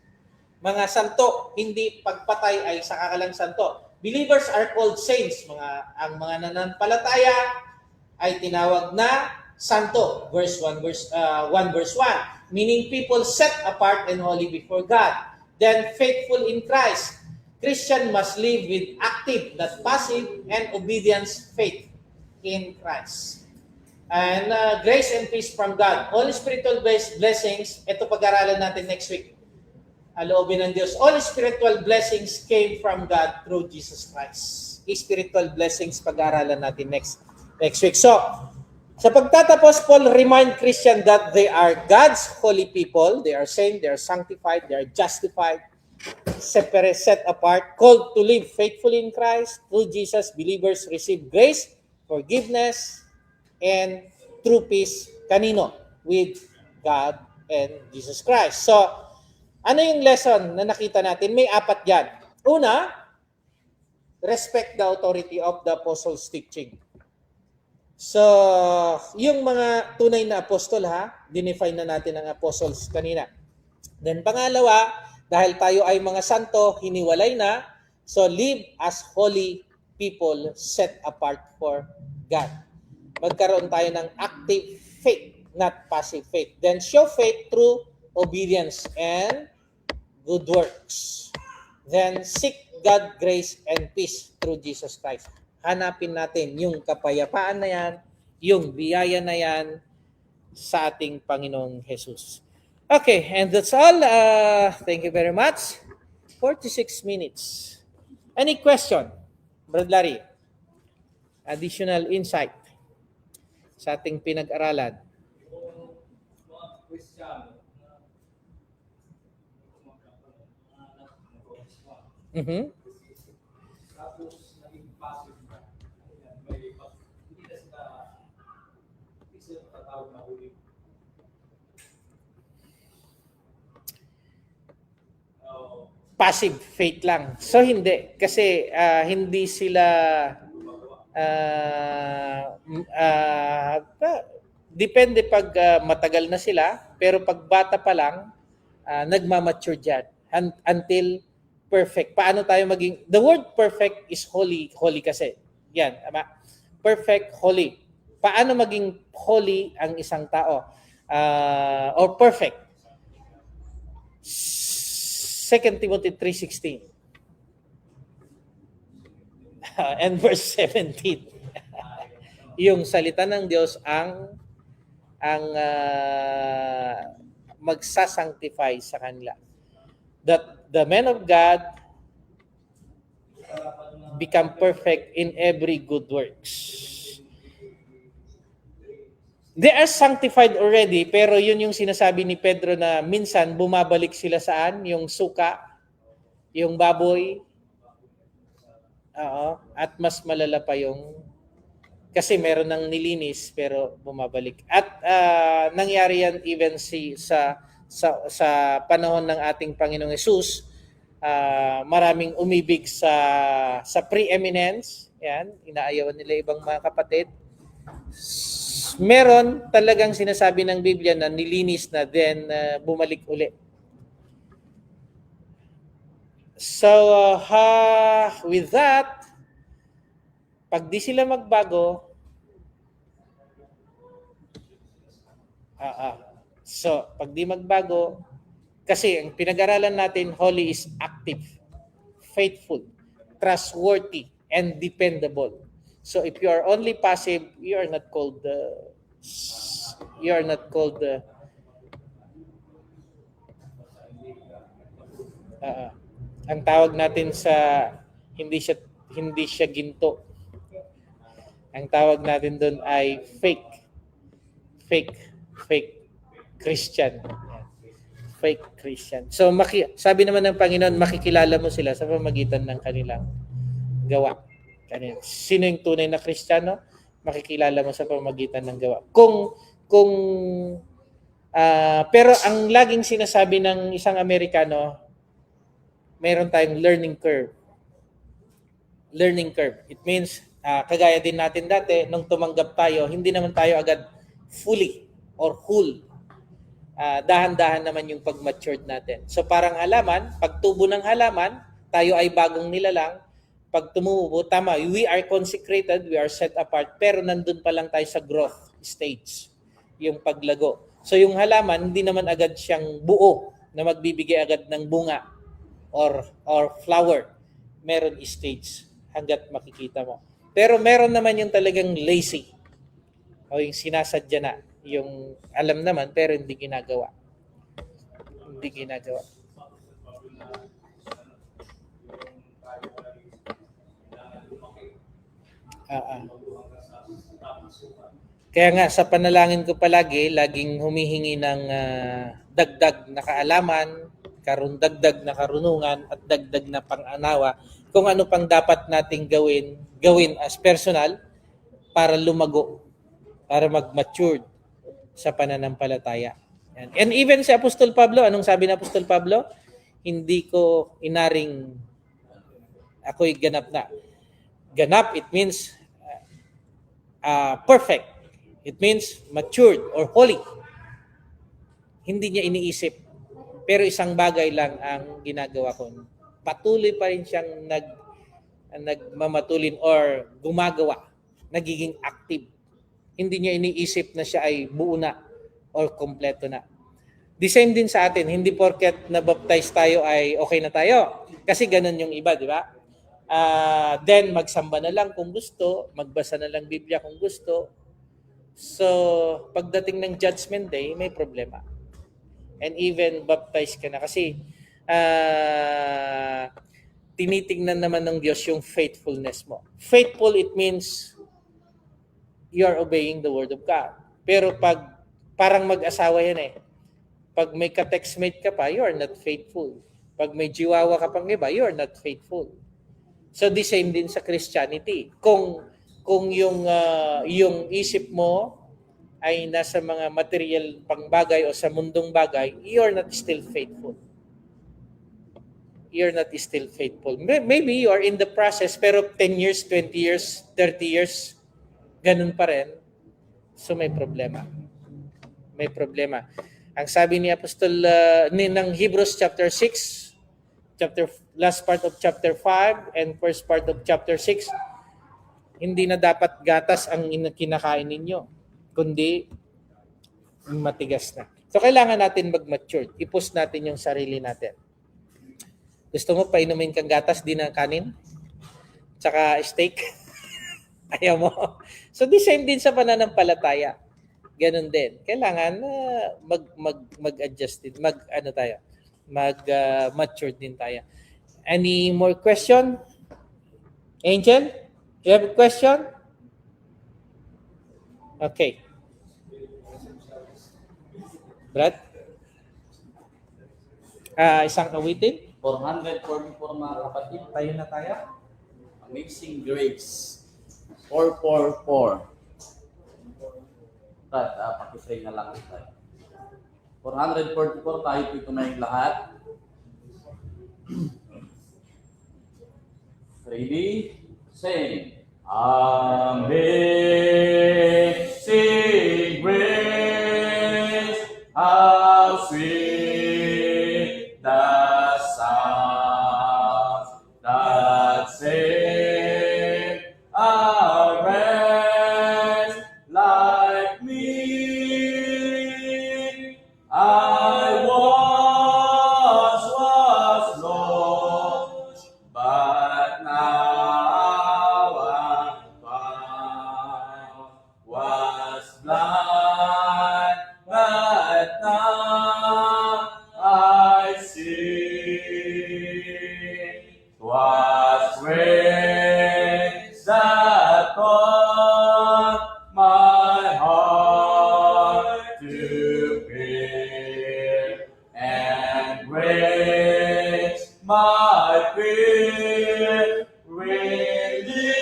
Mga santo, hindi pagpatay ay sakakalang santo. Believers are called saints. Ang mga nananampalataya ay tinawag na santo. Verse 1 verse 1. Meaning people set apart and holy before God. Then faithful in Christ. Christian must live with active, not passive, and obedience faith in Christ. And grace and peace from God. All spiritual blessings, ito pag-aralan natin next week. Aloobin ng Diyos. All spiritual blessings came from God through Jesus Christ. Spiritual blessings pag-aralan natin next week. So, sa pagtatapos, Paul remind Christian that they are God's holy people. They are saints, they are sanctified, they are justified. separate, set apart, called to live faithfully in Christ. Through Jesus, believers receive grace, forgiveness, and true peace. Kanino? With God and Jesus Christ. So, ano yung lesson na nakita natin? May 4 yan. Una, respect the authority of the apostles' teaching. So, yung mga tunay na apostol dinefine na natin ang apostles kanina. Then pangalawa, dahil tayo ay mga santo, hiniwalay na, so live as holy people set apart for God. Magkaroon tayo ng active faith, not passive faith. Then show faith through obedience and good works. Then seek God grace and peace through Jesus Christ. Hanapin natin yung kapayapaan na yan, yung biyaya na yan sa ating Panginoong Jesus. Okay, and that's all. Thank you very much. 46 minutes. Any question? Brad Larry? Additional insight sa ating pinag-aralan. Yung mga Kristiyano na Mm-hmm. tapos naging passive na. Ayan, may hindi na sila tatawag na huli. Passive faith lang. So hindi. Kasi hindi sila depende pag matagal na sila. Pero pag bata pa lang, nagmamature dyan. Until perfect. Paano tayo maging... The word perfect is holy. Holy kasi. Yan. Perfect, holy. Paano maging holy ang isang tao? Or perfect? 2 Timothy 3:16 and verse 17. Yung salita ng Diyos ang magsasanctify sa kanila. That the men of God become perfect in every good works. They are sanctified already, pero yun yung sinasabi ni Pedro na minsan bumabalik sila saan? Yung suka, yung baboy. At mas malala pa yung kasi meron ng nilinis pero bumabalik. At nangyari yan even sa panahon ng ating Panginoong Hesus. Maraming umibig sa preeminence. Yan, inaayawan nila ibang mga kapatid. Meron talagang sinasabi ng Biblia na nilinis na then bumalik uli. So, with that, pag di sila magbago, so, pag di magbago, kasi ang pinag-aralan natin, holy is active, faithful, trustworthy, and dependable. So if you are only passive, you are not called ang tawag natin sa hindi siya ginto. Ang tawag natin doon ay fake Christian. Fake Christian. So sabi naman ng Panginoon, makikilala mo sila sa pamamagitan ng kanilang gawa. Sino yung tunay na Kristiyano? Makikilala mo sa pamamagitan ng gawa. Pero ang laging sinasabi ng isang Amerikano, mayroon tayong learning curve. Learning curve. It means, kagaya din natin dati, nung tumanggap tayo, hindi naman tayo agad fully or whole. Dahan-dahan naman yung pag-matured natin. So parang halaman, pag tubo ng halaman, tayo ay bagong nilalang. Pag tumubo, tama, we are consecrated, we are set apart, pero nandun pa lang tayo sa growth stage, yung paglago. So yung halaman, hindi naman agad siyang buo na magbibigay agad ng bunga or flower. Meron stage hanggat makikita mo. Pero meron naman yung talagang lazy o yung sinasadya na, yung alam naman pero hindi ginagawa. Hindi ginagawa. Kaya nga sa panalangin ko palagi, laging humihingi ng dagdag na kaalaman, dagdag na karunungan at dagdag na pang-anawa kung ano pang dapat nating gawin as personal para lumago, para mag-mature sa pananampalataya. Yan. And even si Apostol Pablo, anong sabi ni Apostol Pablo? Hindi ko inaring ako'y ganap na. Ganap, it means perfect. It means matured or holy. Hindi niya iniisip. Pero isang bagay lang ang ginagawa ko. Patuloy pa rin siyang nagmamatulin or gumagawa. Nagiging active. Hindi niya iniisip na siya ay buo na or kompleto na. The same din sa atin. Hindi porket na-baptize tayo ay okay na tayo. Kasi ganun yung iba, di ba? Then magsamba na lang kung gusto, magbasa na lang Biblia kung gusto. So, pagdating ng Judgment Day, may problema. And even baptized ka na kasi tinitingnan naman ng Diyos yung faithfulness mo. Faithful, it means you are obeying the Word of God. Pero pag parang mag-asawa yan eh. Pag may ka-textmate ka pa, you are not faithful. Pag may jiwawa ka pang iba, you are not faithful. So the same din sa Christianity. Kung yung isip mo ay nasa mga material pang bagay o sa mundong bagay, you're not still faithful. You're not still faithful. Maybe you are in the process, pero 10 years, 20 years, 30 years, ganun pa rin. So may problema. May problema. Ang sabi ni Apostol ng Hebrews chapter 6, last part of chapter 5 and first part of chapter 6, hindi na dapat gatas ang kinakain ninyo, kundi matigas na. So kailangan natin mag-mature. I-push natin yung sarili natin. Gusto mo painumin kang gatas, di na kanin? Tsaka steak? Ayaw mo? So the same din sa pananampalataya. Ganun din. Kailangan mag-adjust din. Mag-mature din tayo. Any more question? Angel? You have a question? Okay. Brad? Isang awitin? 444 mga kapatid. Tayo na tayo. Amazing Grace. 444. Pakisay na lang tayo. 444 tayo ito na yung lahat. Ready? Sing. Amazing grace, how sweet the sound that saved a wretch like me. I once was lost, but now I'm found. Was blind, but now I see. 'Twas grace that taught my heart to fear, and grace my fear relieved.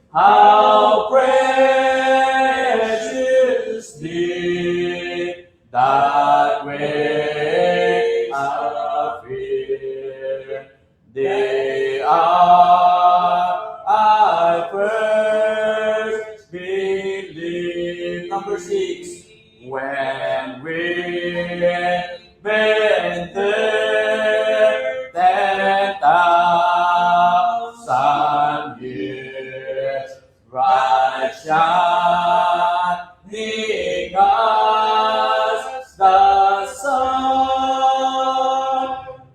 How precious did that way appear, the hour I first believed. Number 6. When we've been there 10,000 years, bright shining as the sun,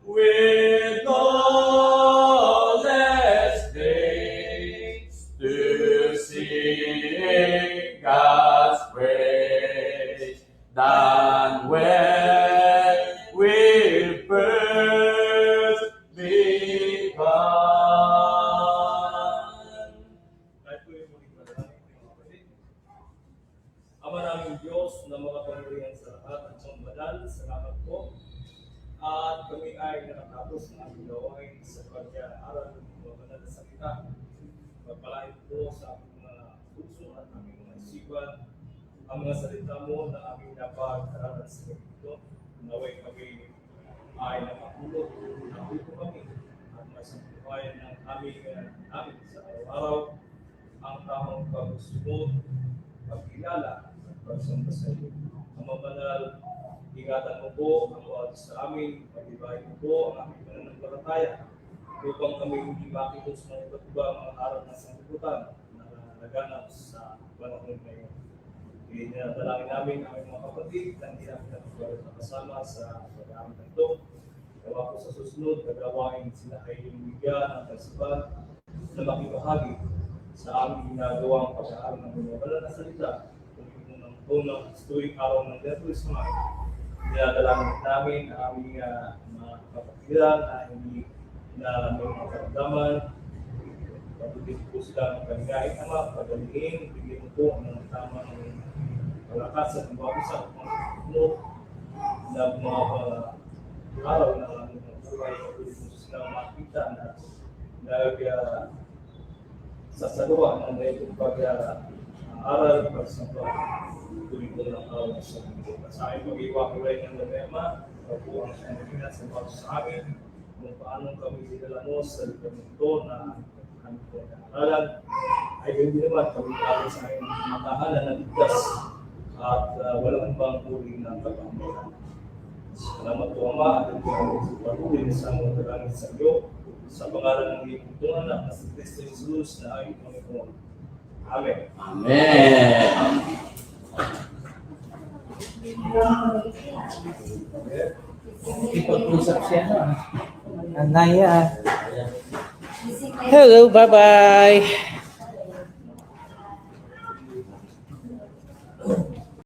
with no less days to sing God's praise than when we po. At kami ay nakatapos ng aming gawain sa pag-aaral ng mga banal na salita. Pagpalain po sa aming mga puso at aming mga isipan ang mga salita mo na aming napag-aralan sa gabi ito. Naway kami ay nakapulot, nakupo kami at masabuhayan ng aming sa araw-araw ang tamang pagsusunod, pagkilala at pagsamba sa iyo. Ang mabanal, ingatan mo po ang bawat sa amin, pag-ibahin mo po ang aming pananampalataya upang kami hindi makilos ng iba't iba mga araw ng sanglibutan na naganap sa panahon ngayon. Dinadalangin namin ang aming mga kapatid na hindi namin nakasama sa pag-aaral na ito. Gawa po sa susunod, gagawain sila ay bigyan ng kasipan na makibahagi sa aming ginagawang pag-aaral ng mga banal na salita. Kung unang tuwing araw ng Biyernes na dinadalangin namin ang aming mga kapatiran na hindi na may mga karamdaman. Patuloy po sila ng kanigain ama, pagalingin, bigyan mo po ang tamang palakasan ng bawat isa ng mga na mga araw na aming mga buhay. Patuloy po sila makita na sasagawa ng itong pag-aaral para sa tuloy po ng araw sa mundo. Sa aking pag-iwakiway ng problema, po ang sanagina sa bawat sa amin, kung paano kami dinalamos sa likang ito na kami po nag-aaralan, ay hindi naman kami kami sa aking makahalan ng ligtas at walang bang uri ng kapanggilan. Salamat po Ama at patuloy sa mga dalangin sa iyo sa pangalan ng iyong tungan anak na si Kristo Jesus na ay Panginoon. Amen. Amen. Ipag-usap siya, no? Anaya. Hello, bye-bye.